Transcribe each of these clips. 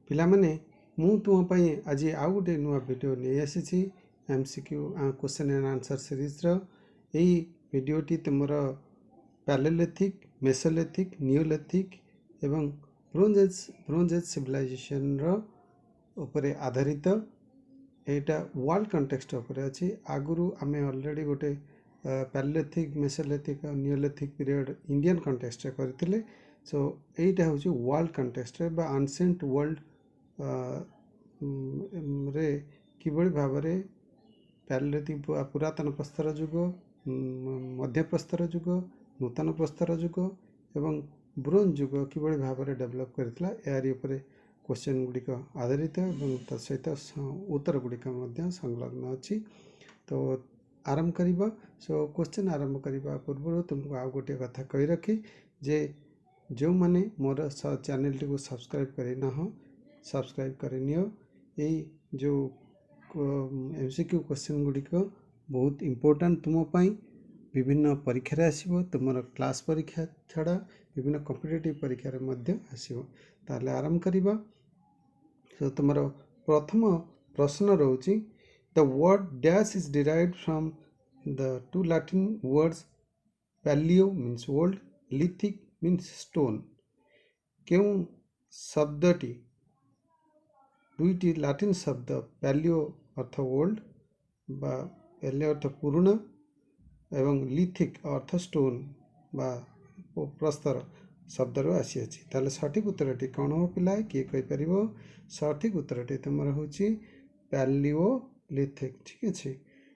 ପିଲାମାନେ ମୁଁ ତୁମ ପାଇଁ ଆଜି ଆଉ ଗୋଟେ ନୂଆ ଭିଡ଼ିଓ ନେଇ ଆସିଛି MCQ କ୍ୱେଶ୍ଚନ୍ ଆଣ୍ଡ ଆନ୍ସର୍ ସିରିଜ୍ର। ଏହି ଭିଡ଼ିଓଟି ତୁମର ପ୍ୟାଲେଲିଥିକ୍, ମେସୋଲିଥିକ୍, ନିଓଲିଥିକ୍ ଏବଂ ବ୍ରୋଞ୍ଜ ଏଜ୍ ସିଭିଲାଇଜେସନ୍ର ଉପରେ ଆଧାରିତ। ଏଇଟା ୱାର୍ଲଡ କଣ୍ଟେକ୍ସଟ ଉପରେ ଅଛି। ଆଗରୁ ଆମେ ଅଲରେଡ଼ି ଗୋଟେ ପ୍ୟାଲେଲିଥିକ୍, ମେସୋଲିଥିକ୍ ଆଉ ନିଓଲିଥିକ୍ ପିରିୟଡ଼ ଇଣ୍ଡିଆନ୍ କଣ୍ଟେକ୍ସଟରେ କରିଥିଲେ। ସୋ ଏଇଟା ହେଉଛି ୱାର୍ଲଡ କଣ୍ଟେକ୍ସଟରେ ବା ଆନସିଏଣ୍ଟ ୱାର୍ଲଡ ରେ କିଭଳି ଭାବରେ ପ୍ୟାଲେଲିଥିକ୍ ପୁରାତନ ପ୍ରସ୍ତର ଯୁଗ, ମଧ୍ୟପ୍ରସ୍ତର ଯୁଗ, ନୂତନ ପ୍ରସ୍ତର ଯୁଗ ଏବଂ ବ୍ରୋଞ୍ଜ ଯୁଗ କିଭଳି ଭାବରେ ଡେଭଲପ୍ କରିଥିଲା, ଏହାରି ଉପରେ କ୍ୱେଶ୍ଚନ୍ ଗୁଡ଼ିକ ଆଧାରିତ ଏବଂ ତା ସହିତ ଉତ୍ତର ଗୁଡ଼ିକ ମଧ୍ୟ ସଂଲଗ୍ନ ଅଛି। ତ ଆରମ୍ଭ କରିବା। ସୋ କ୍ୱେଶ୍ଚନ୍ ଆରମ୍ଭ କରିବା ପୂର୍ବରୁ ତୁମକୁ ଆଉ ଗୋଟିଏ କଥା କହି ରଖି ଯେ ଯେଉଁମାନେ ମୋର ଚ୍ୟାନେଲଟିକୁ ସବସ୍କ୍ରାଇବ୍ କରିନାହଁ, ସବସ୍କ୍ରାଇବ୍ କରିନିଅ। ଏଇ ଯେଉଁ MCQ କ୍ୱେଶ୍ଚନ୍ ଗୁଡ଼ିକ ବହୁତ ଇମ୍ପୋର୍ଟାଣ୍ଟ ତୁମ ପାଇଁ। ବିଭିନ୍ନ ପରୀକ୍ଷାରେ ଆସିବ, ତୁମର କ୍ଲାସ୍ ପରୀକ୍ଷା ଛଡ଼ା ବିଭିନ୍ନ କମ୍ପିଟେଟିଭ୍ ପରୀକ୍ଷାରେ ମଧ୍ୟ ଆସିବ। ତାହେଲେ ଆରମ୍ଭ କରିବା। ତ ତୁମର ପ୍ରଥମ ପ୍ରଶ୍ନ ରହୁଛି, the word dash is derived from the two Latin words palaeo means old, lithic means stone. କେଉଁ ଶବ୍ଦଟି ଦୁଇଟି ଲାଟିନ୍ ଶବ୍ଦ ପ୍ୟାଲିଓ ଅର୍ଥ ଓଲ୍ଡ ବା ପ୍ୟାଲିଓ ଅର୍ଥ ପୁରୁଣା ଏବଂ ଲିଥିକ୍ ଅର୍ଥ ଷ୍ଟୋନ୍ ବା ପ୍ରସ୍ତର ଶବ୍ଦରୁ ଆସିଅଛି। ତାହେଲେ ସଠିକ୍ ଉତ୍ତରଟି କ'ଣ ହେବ ପିଲା? କିଏ କହିପାରିବ? ସଠିକ୍ ଉତ୍ତରଟି ତୁମର ହେଉଛି ପ୍ୟାଲିଓଲିଥିକ୍। ଠିକ୍ ଅଛି।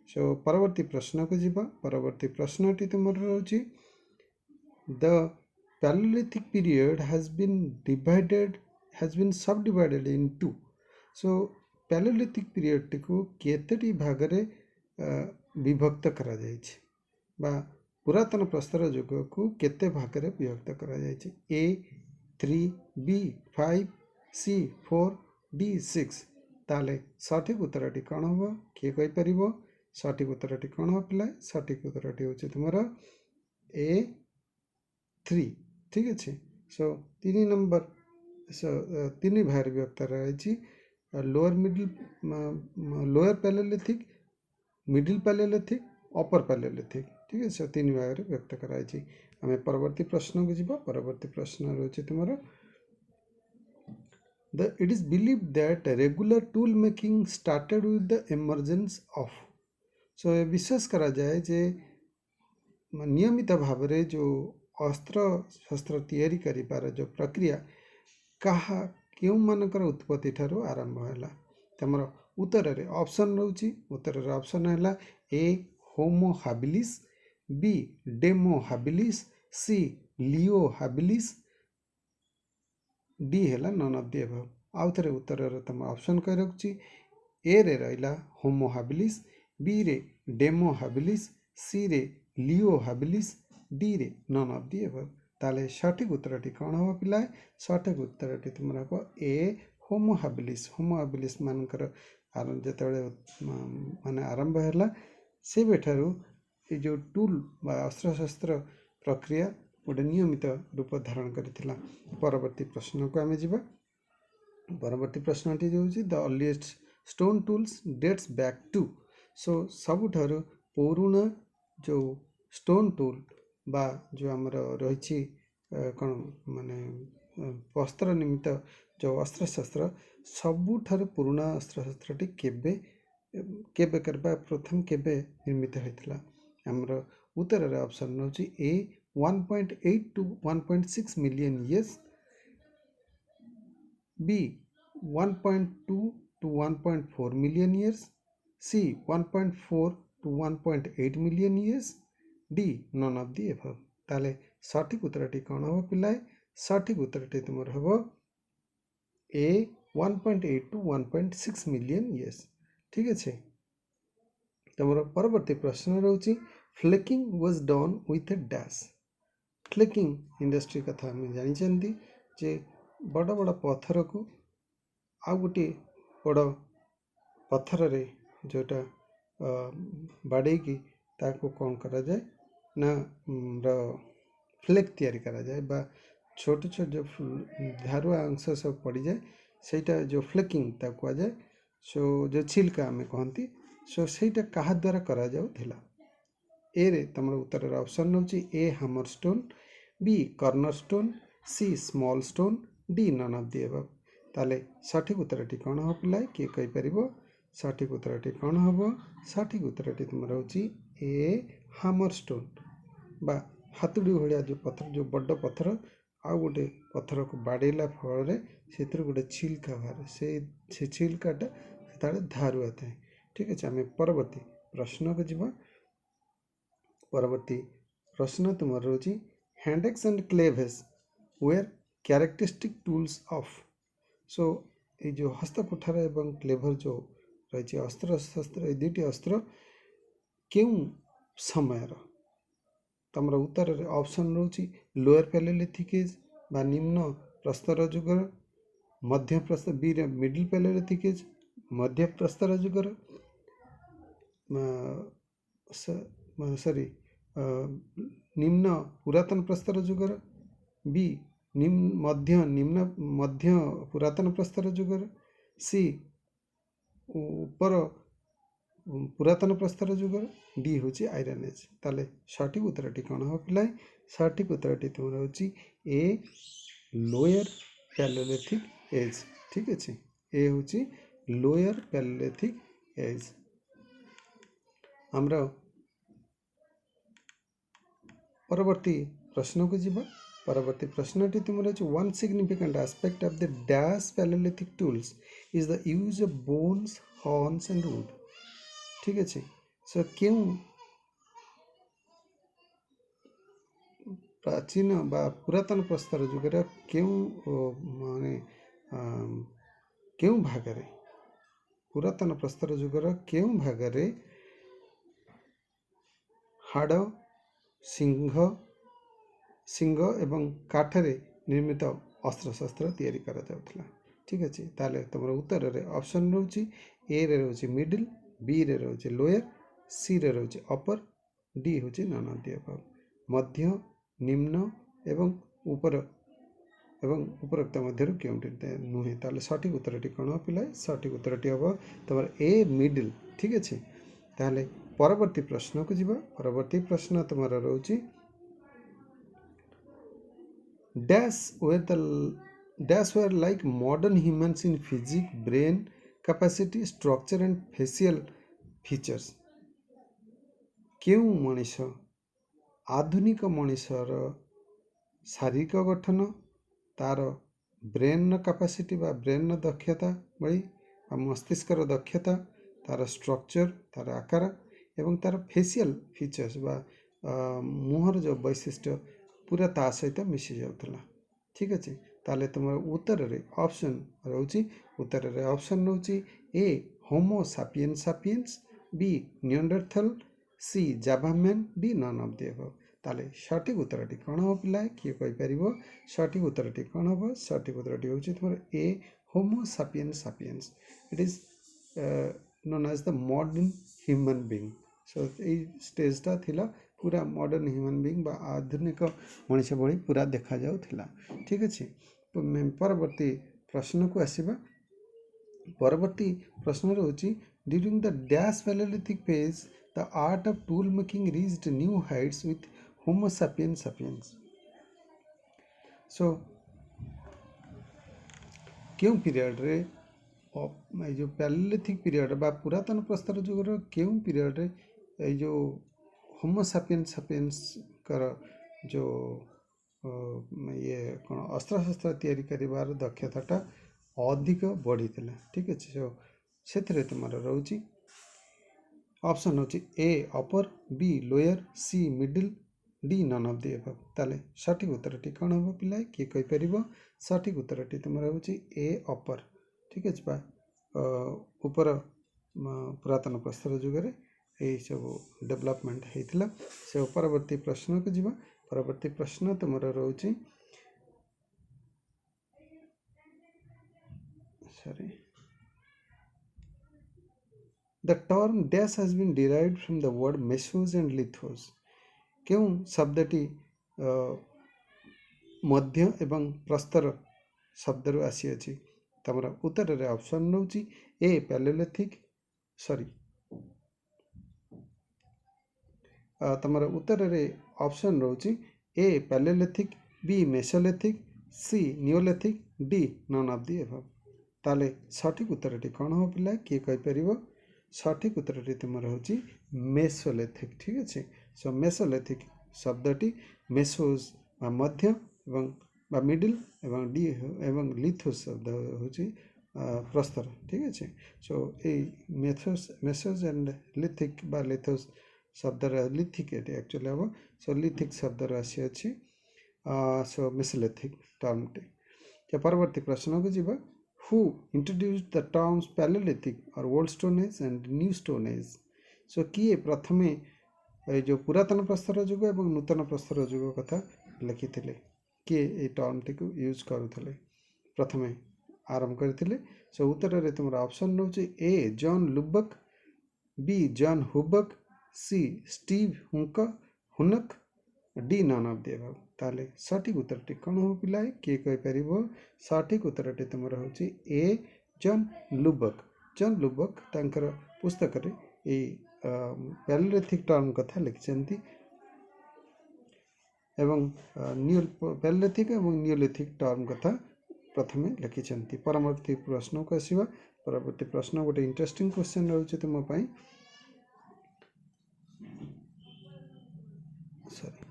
ସୋ ପରବର୍ତ୍ତୀ ପ୍ରଶ୍ନକୁ ଯିବା। ପରବର୍ତ୍ତୀ ପ୍ରଶ୍ନଟି ତୁମର ରହୁଛି, the palaeolithic period has been subdivided into। So palaeolithic ପିରିୟଡ଼ଟିକୁ କେତୋଟି ଭାଗରେ ବିଭକ୍ତ କରାଯାଇଛି ବା ପୁରାତନ ପ୍ରସ୍ତର ଯୁଗକୁ କେତେ ଭାଗରେ ବିଭକ୍ତ କରାଯାଇଛି? A 3, B 5, C 4, D 6। ତାହେଲେ ସଠିକ୍ ଉତ୍ତରଟି କ'ଣ ହେବ? କିଏ କହିପାରିବ? ସଠିକ୍ ଉତ୍ତରଟି କ'ଣ ହେବ ପିଲା? ସଠିକ୍ ଉତ୍ତରଟି ହେଉଛି ତୁମର A 3। ଠିକ୍ ଅଛି। ସୋ 3 ନମ୍ବର ତିନି ଭାଗରେ ବିଭକ୍ତ ରହିଛି। ଲୋୟର ପ୍ୟାଲେଲିଥିକ୍, ମିଡିଲ୍ ପ୍ୟାଲେଲିଥିକ୍, ଅପର ପ୍ୟାଲେଲିଥିକ୍। ଠିକ୍ ଅଛି। ସୋ 3 ଭାଗରେ ବିଭକ୍ତ କରାଯାଇଛି। ଆମେ ପରବର୍ତ୍ତୀ ପ୍ରଶ୍ନକୁ ଯିବା। ପରବର୍ତ୍ତୀ ପ୍ରଶ୍ନ ରହୁଛି ତୁମର, it is believed that regular tool making started with the emergence of। So ବିଶ୍ୱାସ କରାଯାଏ ଯେ ନିୟମିତ ଭାବରେ ଯେଉଁ ଅସ୍ତ୍ର ଶସ୍ତ୍ର ତିଆରି କରିବାର ଯେଉଁ ପ୍ରକ୍ରିୟା କେଉଁମାନଙ୍କର ଉତ୍ପତ୍ତି ଠାରୁ ଆରମ୍ଭ ହେଲା? ତମର ଉତ୍ତରରେ ଅପସନ୍ ରହୁଛି। ଉତ୍ତରରେ ଅପସନ୍ ହେଲା A homo habilis, B demo habilis, C leo habilis, D ହେଲା ନନ୍ ଅଫ୍ ଦି ଏଭବ୍। ଆଉ ଥରେ ଉତ୍ତରରେ ତମ ଅପସନ୍ କହି ରଖୁଛି। Aରେ ରହିଲା ହୋମୋ ହାବିଲିସ୍, Bରେ ଡେମୋ ହାବିଲିସ୍, Cରେ ଲିଓ ହାବିଲିସ୍, Dରେ ନନ୍ ଅଫ୍ ଦି ଏଭବ୍। ତାହେଲେ ସଠିକ୍ ଉତ୍ତରଟି କ'ଣ ହେବ ପିଲା? ସଠିକ୍ ଉତ୍ତରଟି ତୁମର ହେବ A ହୋମୋ ହାବିଲିସ୍। ହୋମୋ ହାବିଲିସ୍ ମାନଙ୍କର ଯେତେବେଳେ ମାନେ ଆରମ୍ଭ ହେଲା, ସେବେଠାରୁ ଏ ଯେଉଁ ଟୁଲ୍ ବା ଅସ୍ତ୍ରଶସ୍ତ୍ର ପ୍ରକ୍ରିୟା ଗୋଟେ ନିୟମିତ ରୂପ ଧାରଣ କରିଥିଲା। ପରବର୍ତ୍ତୀ ପ୍ରଶ୍ନକୁ ଆମେ ଯିବା। ପରବର୍ତ୍ତୀ ପ୍ରଶ୍ନଟି ହେଉଛି, the earliest stone tools dates back to. So ସବୁଠାରୁ ପୁରୁଣା ଯେଉଁ ଷ୍ଟୋନ୍ ଟୁଲ୍ ବା ଯେଉଁ ଆମର ରହିଛି କ'ଣ ମାନେ ବସ୍ତ୍ର ନିମିତ୍ତ ଯେଉଁ ଅସ୍ତ୍ରଶସ୍ତ୍ର, ସବୁଠାରୁ ପୁରୁଣା ଅସ୍ତ୍ରଶସ୍ତ୍ରଟି ପ୍ରଥମେ କେବେ ନିର୍ମିତ ହୋଇଥିଲା? ଆମର ଉତ୍ତରରେ ଅପସନ୍ ରହୁଛି A 1.8 to 1.6 million years, B 1.2 to 1.4 million years, C 1.4 to 1.8 million years, D non of the above. ତାହେଲେ ସଠିକ୍ ଉତ୍ତରଟି କ'ଣ ହେବ ପିଲାଏ? ସଠିକ୍ ଉତ୍ତରଟି ତୁମର ହେବ A 1.8 to 1.6 ମିଲିୟନ୍ ଇୟର୍ସ। ଠିକ୍ ଅଛି। ତୁମର ପରବର୍ତ୍ତୀ ପ୍ରଶ୍ନ ରହୁଛି, flaking was done with a dash. Flaking industry କଥା ଆମେ ଜାଣିଛନ୍ତି ଯେ ବଡ଼ ବଡ଼ ପଥରକୁ ଆଉ ଗୋଟିଏ ବଡ଼ ପଥରରେ ଯେଉଁଟା ବାଡ଼େଇକି ତାକୁ କ'ଣ କରାଯାଏ ନା ଫ୍ଲେକ୍ ତିଆରି କରାଯାଏ ବା ଛୋଟ ଛୋଟ ଯେଉଁ ଧାରୁଆ ଅଂଶ ସବୁ ପଡ଼ିଯାଏ, ସେଇଟା जो फ्लेकिंग ତାକୁ କୁହାଯାଏ। सो जो छिलका आम कहती सो ସେଇଟା କାହା ଦ୍ୱାରା କରାଯାଉଥିଲା। ए रे तुम उत्तर ऑप्शन रोचे A hammer stone, B corner stone, C small stone, D none of the above. ताले सठिक उत्तरटी कौन हो पिला किए कहि परिबो? सठिक उत्तरटी कौन हो? सठिक उत्तरटी तुम रोचे ए हैमर स्टोन बा हाथुड़ी भाया जो पत्थर जो बड़ पत्थर आउ गोटे पत्थर को बाड़ेला फल से गोटे छिलका बाहर से छिलकाटा से धारुआ थाए। ठीक अच्छे आम परवर्ती प्रश्न को जीवा। परवर्ती प्रश्न तुम रोचे handaxes and cleavers were characteristic tools of. So ये जो हस्तकुठार एवं क्लेभर जो रही अस्त्र शस्त्र ये दुईटी अस्त्र क्यों समय तुम उत्तर ऑप्शन रोचे लोअर पैलेलिथिक एज बा निम्न प्रस्तर युगर, मध्य प्रस्तर बी मिडिल पैलेलिथिक एज मध्य प्रस्तर युगर, सॉरी निम्न पुरातन प्रस्तर युगर, बी निम्न मध्य पुरातन प्रस्तर युगर, सी ऊपर पुरातन प्रस्तर युगर, डी हूँ आयरन एज। ताले सठिक उत्तरटी कौन हो पिलाए? सठिक उत्तरटी तुम रोचे ए लोअर पैलेलिथिक एज। ठीक अच्छे ए हूँ लोअर पैलेलिथिक एज। आमर परवर्ती प्रश्न को जीवा। परवर्ती प्रश्नटी तुम रही one significant aspect of the dash palaeolithic tools is the use of bones horns and would. ठीक अच्छे सो क्यों प्राचीन बा पुरातन प्रस्तर युगर क्यों माने क्यों भागरे पुरातन प्रस्तर युगर क्यों भागरे हाड़ सिंह एवं काठरे निर्मित अस्त्र शस्त्र तैयारी करा जाउथला। ठीक अच्छे ताले तुम उत्तर रे ऑप्शन रोचे ए रे रोचे मिडिल, बी रे रोचे लोअर, सी रे रोचे अपर, डी होचे नन ऑफ द अबव। मध्य निम्न एवं ऊपर एवं उपरोक्त मध्य क्योंटी नुहे। ताले सठिक उत्तरटी कौन हो पिलाए? सठिक उत्तरटी हम तुम ए मिडिल। ठीक अच्छे ताले परवर्ती प्रश्न को जीवा। परवर्ती प्रश्न तुम रोचे dash were like modern humans in physique, brain capacity, structure and facial features. क्यों मनीष आधुनिक मनीषर शारीरिक गठन तार ब्रेन कैपेसिटी बा ब्रेन दक्षता बड़ी मस्तिष्कर दक्षता तार स्ट्रक्चर तार आकार एवं तार फेसियल फीचर्स बा मुहर जो वैशिष्ट्य पूरा ता सहित मिसी जाउथला। ठीक अच्छे ताले तुम उत्तर रे ऑप्शन रोची उत्तर रे ऑप्शन रोची A homo sapiens sapiens, B Neanderthal, C Java man, D none of the above. ताले सठिक उत्तरटी कौन हो पिलाए किए कहि परिबो? सठिक उत्तरटी कौन हो? सठिक उत्तरटी होची तुम A homo sapiens sapiens. It is known as the modern human being. So ये स्टेजटा थिला पूरा मॉडर्न ह्यूमन बीइंग बा आधुनिक मनीष भली पूरा देखा जाउथिला। ठीक अच्छे परवर्ती प्रश्न को आसीबा। परवर्ती प्रश्न रोची during the dash Palaeolithic phase the art of tool making reached new heights with homo sapiens sapiens. So क्यों पीरियड रे जो पैलेलिथिक पीरियड बा पुरातन प्रस्तर युगर क्यों पीरियड रे जो होमो सापियंस सापियंस कर जो ये कौन अस्त्र शस्त्र तैयारी करिवार दक्षताटा अधिक बढ़ी थिला। ठीक अच्छे सो से तुम रोची ऑप्शन होची A upper, B lower, C middle, D none of the above. ताले सठिक उत्तरटी कौन हो पिलाए किए कहि परिबो? सठिक उत्तरटी तुम रोची ए अपर। ठीक अच्छे बा ऊपर पुरातन प्रस्तर युगर यही सब डेवलपमेंट होता। से परवर्ती प्रश्न को जीवा। परवर्ती प्रश्न तुम रोचे sorry the term dash has been derived from the word mesos and lithos. क्यों शब्दटी मध्य एवं प्रस्तर शब्द आसी अछि? तुम उत्तर रे ऑप्शन रोची ए पैलेलिथिक सॉरी तुम उत्तर रे ऑप्शन रोची A Palaeolithic B Mesolithic C Neolithic D none of the above ताले सठिक उत्तरटी कौन हो पिला किए कहीपर सठिक उत्तरटी तुम रोचे मेसोलिथिक ठीक अच्छे सो मेसोलिथिक शब्दटी मेसोज मध्य एवं मिडिल एवं डी एवं लिथोस शब्द हूँ प्रस्तर ठीक अच्छे सो ये मेसोज एंड लिथिक बा लिथोस शब्द लिथिक एक्चुअली हम सो लिथिक शब्द राशि अच्छी सो मेसोलिथिक टर्म टे परवर्ती प्रश्न को जीवा who introduced the terms Paleolithic or Old Stone Age and New Stone Age so किए प्रथमे जो पुरातन प्रस्तर जुग एवं नूतन प्रस्तर जुग कथा लिखी किए ये टर्म टी को यूज करुले प्रथमे आरंभ करते सो उत्तर रे तुम ऑप्शन रोचे A John Lubbock B John Hubbock C Steve Hunak D none of the above ताले सठिक उत्तरटी कौन हो पिलाए किए कहीपर सठिक उत्तरटी तुम हूँ ए जॉन लुबक तांकर पुस्तक रे ए पैलेलिथिक टर्म कथा लिखिंट एवं पैलेलिथिक एवं नियोलिथिक टर्म कथा प्रथमे लिखिंट परवर्ती प्रश्न को आसवा परवर्ती प्रश्न गोटे इंटरेस्टिंग क्वेश्चन रोचे तुम सॉरी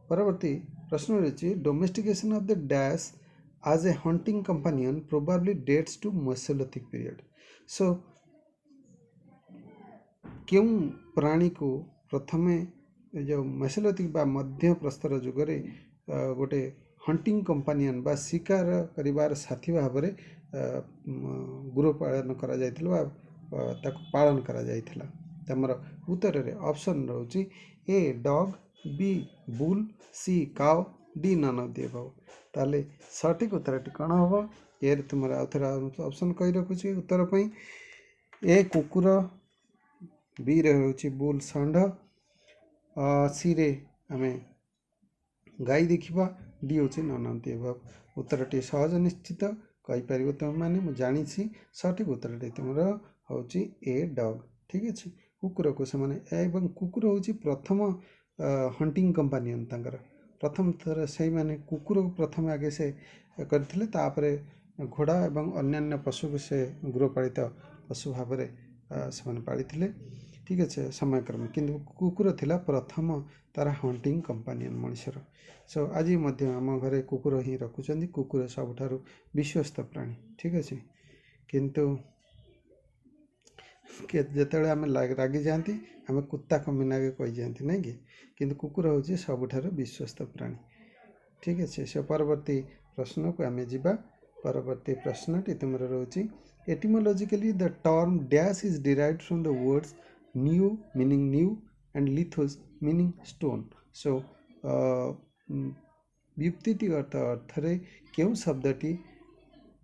परवर्ती प्रश्न रही domestication of the dash as a hunting companion probably dates to Mesolithic period. So क्यों प्राणी को प्रथमे जो मेसोलिथिक बा मध्य प्रस्तर जुगरे गोटे हंटिंग कंपानियन बा शिकार करिवार साथी भाव में गृह पालन करा जायतिला ताको पालन करा जायतिला तमर उत्तर रे ऑप्शन रहउची A dog B bull C cow D none of the above ताले सठिक उत्तरटी कौन हम ये तुम आउे ऑप्शन कही रखुची उत्तर पर ए कुकुर बी रे होची बुल षंढ सी रे आम गाई देखा डी हूँ नन ऑफ द अबव उत्तरटी सहज निश्चित कहीपर तुम मैंने जानी सठिक उत्तरटी तुम हूँ ए डॉग ठीक अच्छे कुकुर को से कुकुर हूँ प्रथम हंटिंग कंपानियन तांकर प्रथम थर से मैंने कुकुर को प्रथम आगे से करथिले तापरे घोड़ा एवं अन्यान्य पशु को से गृहपालित पशु भाव से पाली ठीक अच्छे समयक्रम किंतु कुकुर थिला प्रथम तार हंटिंग कंपानियन मनुष्यर सो आज आम घरे कुकुर ही रखुचंदी कुकुर सबुठारु विश्वस्त प्राणी ठीक अच्छे किंतु जिते आम रागी जाती आम कुत्ता कमीनागे कही जाती नहीं कि किंतु कुकुर हूँ सबुठारु विश्वस्त प्राणी ठीक अच्छे सो परवर्ती प्रश्न को आम जा परवर्ती प्रश्नटी तुम रोचे etymologically the term dash is derived from the words new meaning new and lithos meaning stone so व्युत्पत्तिगत अर्थरे क्यों शब्दटी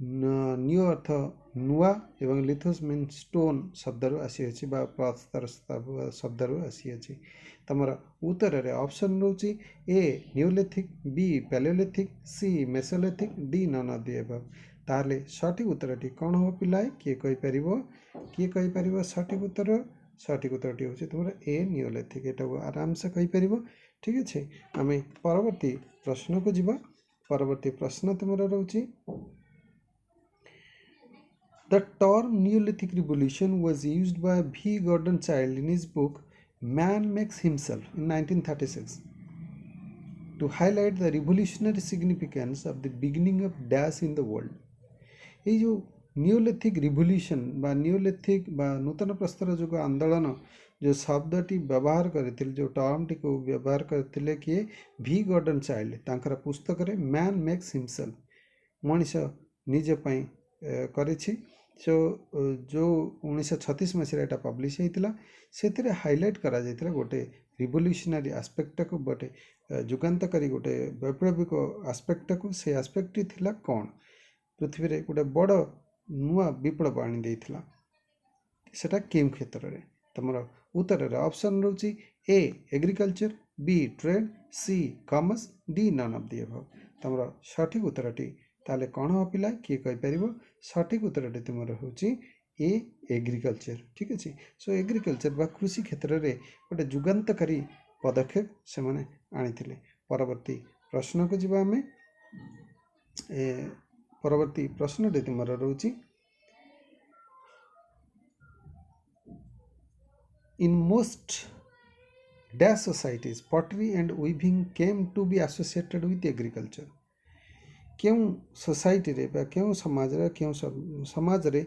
न्यू अर्थ नुआ एवं लिथोस मीन स्टोन शब्दरू आसी पत्थर शब्दरू आसी तुम उत्तर रे ऑप्शन रोचे A Neolithic B Palaeolithic C Mesolithic D none of the above ताले सठिक उत्तरटी कौन हो पिलाए किए कहीपर सठिक उत्तरटी हूँ तुम ए न्यूलिथिक एटा आराम से कहीपर ठीक अच्छे आम परवर्ती प्रश्न को जीवा परवर्ती प्रश्न तुम रोचे The term Neolithic Revolution was used by V. Gordon Childe in his book Man Makes Himself in 1936 to highlight the revolutionary significance of the beginning of dash in the world. ये जो नियोलिथिक रिवोल्यूशन बा Neolithic बा नूतन प्रस्तर जुग आंदोलन जो शब्दटी व्यवहार करते जो टर्मटी को व्यवहार करते किए V. Gordon Childe तांकर पुस्तक रे मैन मेक्स हिमसेल्फ मनीष निजपाई करिछि सो जो 1936 मसीह एटा पब्लिश होता से हाइलाइट करा जायतिला गोटे रिवोल्यूशनरी आस्पेक्ट को गोटे जुगान्तकारी गोटे वैप्लविक आस्पेक्ट को से आस्पेक्ट थिला कौन पृथ्वी रे गोटे बड़ नुआ विप्लव आनी देथिला सेटा केम क्षेत्र रे तुम उत्तर रे ऑप्शन रोची A agriculture B trade C commerce D none of the above तुम सठिक उत्तरटी ताले कौन हम पिला किए कहि परिबो सठिक उत्तरटी तुमर होची ए एग्रीकल्चर। ठीक अच्छे। सो एग्रीकल्चर बा कृषि क्षेत्र में गोटे जुगान्तकारी पदक्षेप से माने आनी। परवर्ती प्रश्न को जीवा आमे परवर्ती प्रश्नटी तुमर रोची in most dash societies pottery and weaving came to be associated with agriculture. क्यों सोसाइटी रे बा क्यों समाज रे क्यों समाज रे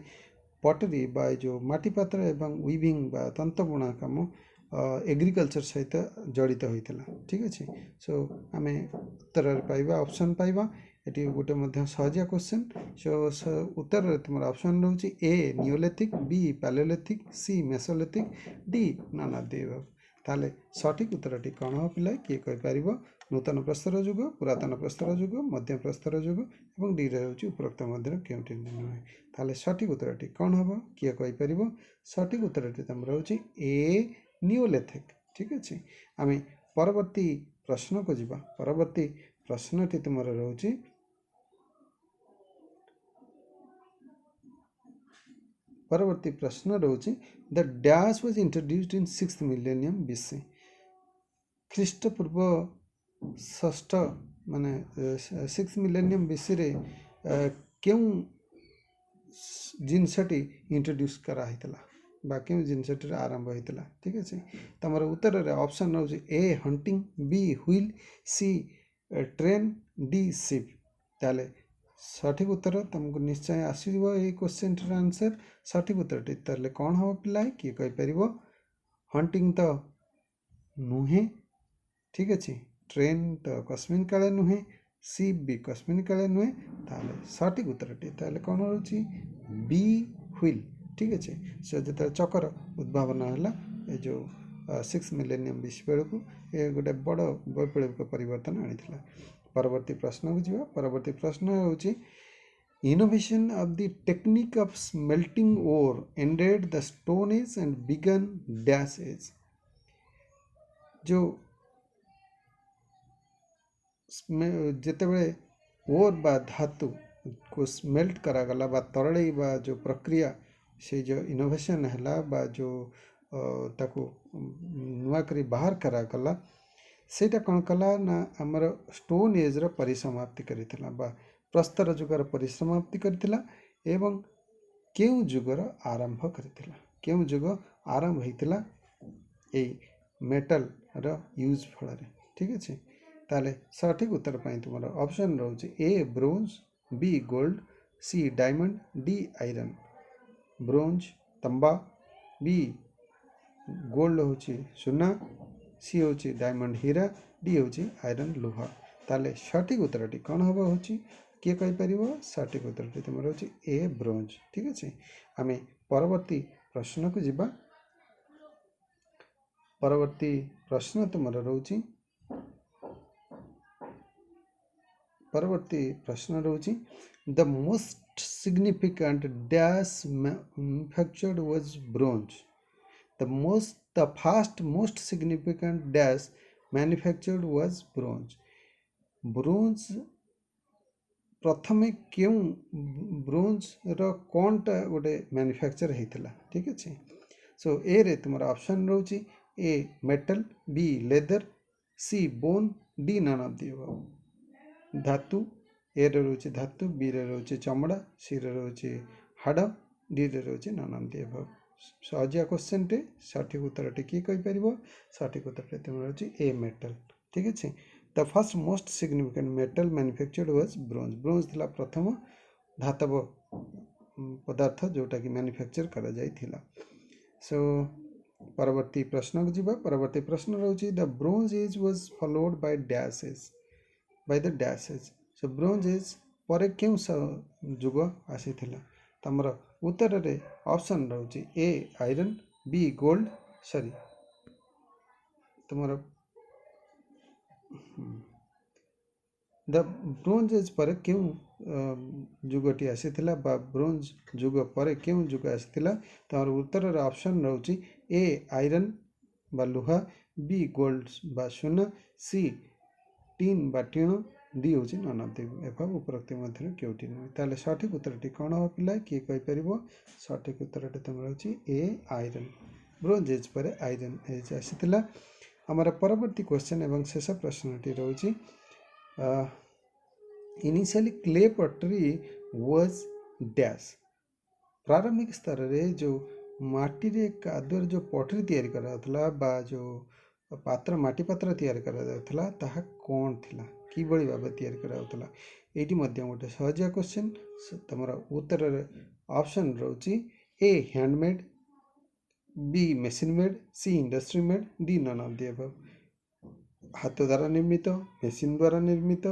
पटरी बा जो माटी पात्र एवं वीविंग बा तंत बुणा काम एग्रीकल्चर सहित जड़ित होता। ठीक अच्छे। सो आम उत्तर पाइबा ऑप्शन पाइबा ये गोटे सहजिया क्वेश्चन। सो उत्तर तुम ऑप्शन रोचे A Neolithic, B Palaeolithic, C Mesolithic, D none of the above. ताले सठिक उत्तरटी कौन हो पिला किए कहि नूतन प्रस्तर युग, पुरातन प्रस्तर युग, मध्य प्रस्तर युग और डी रे होची उपरोक्त मध्य केउटी नुहे। ताले सठिक उत्तरटी कौन हम किए कहि सठिक उत्तरटी तुम रोचे ए नियोलिथिक। ठीक अच्छे। आम परवर्ती प्रश्न को जीवा। परवर्ती प्रश्नटी तुम रोचे परवर्ती प्रश्न रोचे the dash was introduced in 6th millennium BC. ख्रीष्टपूर्व 6th माने 6th मिलेनियम बीसी रे क्यों जिनसटी इंट्रोड्यूस कराइतला बा क्यों जिनसटी आरंभ होइतला। ठीक अच्छे। तमर उत्तर रे ऑप्शन रोचे ए हंटिंग, बी व्हील, सी ट्रेन, डी शिप। ताले सठिक उत्तर तुमको निश्चय आसो ये क्वेश्चन आंसर। सठिक उत्तर टी कौन हम पिला किए कहि हंटिंग तो नुहे। ठीक अच्छे। ट्रेन तो कस्मिन काले नुहे, शिप भी कस्मिन काले नुहे। ताले सठिक उत्तर टी कौन रोची बी व्हील। ठीक अच्छे। सो जो चकर उद्भावन है जो 6th मिलेनियम बीसी बेलू ये गोटे बड़ वैप्लविक परिवर्तन आनी। परवर्ती प्रश्न को जीवा। परवर्ती प्रश्न होची innovation of the technique of smelting ore ended the stone age and began dash age. जो जेतेबेले ओर बा धातु को स्मेल्ट करागला बा तरले बा जो प्रक्रिया से जो इनोवेशन है बा जो ताको नुआ करी बाहर करागला सेटा कौन कला ना आमर स्टोन एज रो परिसमाप्ति करितला बा प्रस्तर जुगर परिसमाप्ति करितला एवं केउ जुगर आरंभ करितला। केउ जुग आरंभ होइतला ए मेटल रो यूज फल। ठीक अच्छे। ताले सठिक उत्तर पाई तुम ऑप्शन रोचे A bronze, B gold, C diamond, D iron. Bronze तंबा, बी गोल्ड होची सुना, सी होची डायमंड हीरा, डी होची आयरन लुहा। ताले सठिक उत्तरटी कौन हम होची किए कहि परिबो सठिक उत्तरटी तुम होची ए ब्रोंज। ठीक अच्छे। आम परवर्ती प्रश्न को जीवा। परवर्ती प्रश्न तुम रोची परवर्ती प्रश्न रोची the most significant dash manufactured was bronze. The first most significant dash manufactured was bronze. Bronze प्रथमे क्यों ब्रोंज रो कौनटा गोटे मैन्युफैक्चर होता। ठीक अच्छे। सो ए रे तुम ऑप्शन रोची A metal, B leather, C bone, D none of the above. धातु ए रे रोचे धातु, बी रे रोचे चमड़ा, सी रे रोचे हाड़, डी रे रोचे नन ऑफ द अबव। सहजिया क्वेश्चन टे सठिक उत्तर टी किए कहि सठिक उत्तर तुम रोचे ए मेटल। ठीक अच्छे। The first most significant metal manufactured was bronze. Bronze थिला प्रथम धातव पदार्थ जोटा कि मैन्युफैक्चर करा जाइथिला। सो परवर्ती प्रश्न को जीवा। परवर्ती प्रश्न रोचे the bronze age was followed by dash age by the dash age. So bronze age पर क्यों जुग आसीथिला। तमर उत्तर रे ऑप्शन रोचे A iron, B gold, sorry तुम द ब्रोंज एज पर क्यों जुगटी आसीथिला बा ब्रोंज जुग पर क्यों जुग आसीथिला। तमर उत्तर रे ऑप्शन रोचे ए आयरन बा लुहा, बी गोल्ड बा सोना, सी टीन बा टीण, डी हूँ नन ऑफ द एबव उपरोक्त मध्य केउटी नुहे ताले सठिक उत्तरटी कौन हम पिला किए कहीपर सठिक उत्तरटी तुम रही ए आयरन ब्रोंज एज पर आयरन एज आसीला आमर परवर्ती क्वेश्चन एवं शेष प्रश्नटी रोचे initially clay pottery was dash प्रारंभिक स्तर रे जो माटी रे कादुर जो पटरी तैयारी करा बा जो पात्र माटी पात्र तैयारी करा ताहा कौन थिला कि बड़ी भाव तैयारी करा एटी मध्य गोटे सहजिया क्वेश्चन तुम उत्तर ऑप्शन रोची A handmade B machine made C industry made D none of the above हाथ द्वारा निर्मित मेसीन द्वारा निर्मित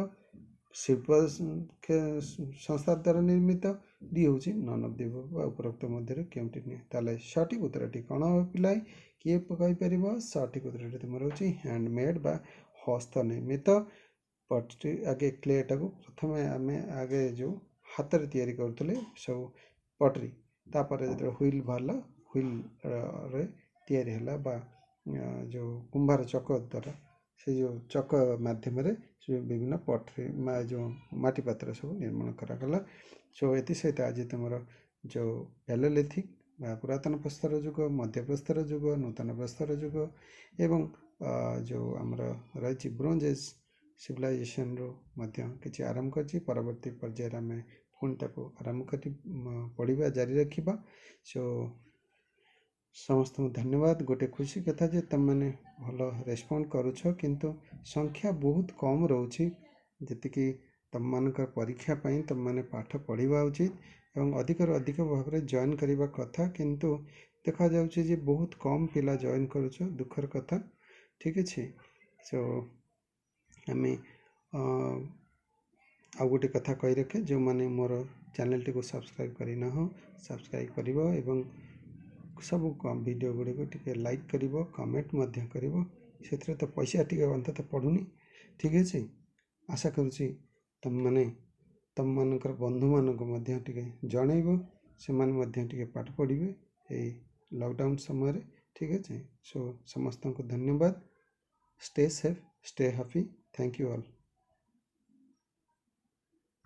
शिल्प संस्था द्वारा निर्मित डी हूँ नन ऑफ द एबव उपरोक्त मध्य केउटी नुहे ताले सठिक उत्तरटी कौन हम पिलाए किए कहीपर सठिक उत्तरटी तुम रोचे हैंडमेड बा हस्त निर्मित पटरी आगे क्लेटा को प्रथम आम आगे जो हाथ में तैयारी करुले सब पटरी तापर जो व्हील बाहर व्हील रे तैयारी है बा जो कुंभार चक द्वारा से जो चक मध्यम विभिन्न पटरी जो माटी पात्र सब निर्माण करागला सो ये सहित आज तुम जो पैलोलिथिक पुरातन प्रस्तर युग मध्य प्रस्तर युग नूतन प्रस्तर युग एवं जो आमर रही ब्रोंज एज सिविलाइजेशन रो किसी आरंभ कर परवर्ती पर्यायर आम पुणी ताको आरंभ कर पढ़ा जारी रखा सो समस्त धन्यवाद गोटे खुशी कथा जे तुम मैंने भल रेस्पॉन्ड करुछ किंतु संख्या बहुत कम रोची जी तुम मान परीक्षा तुम मैंने पाठ पढ़ा उचित एवं अधिक अधिक भाव में जॉइन करने कथा किंतु देखा जाउछि बहुत कम पिला जॉइन करुछ दुखर कथा ठीक अच्छे सो आम आउ गोटे कथा कही रखे जो मैंने मोर चैनल टी को सब्सक्राइब करना हो सब्सक्राइब कर एवं सब वीडियो गुड़िक टे लाइक कर कमेंट कर तो पैसा टी अंत पड़ूनी ठीक अच्छे आशा करुँची तुम मैंने तुम मानकर बंधु मानक जनइब से पाठ पढ़े ये लॉकडाउन समय ठीक अच्छे सो समस्त को धन्यवाद stay safe stay happy thank you all.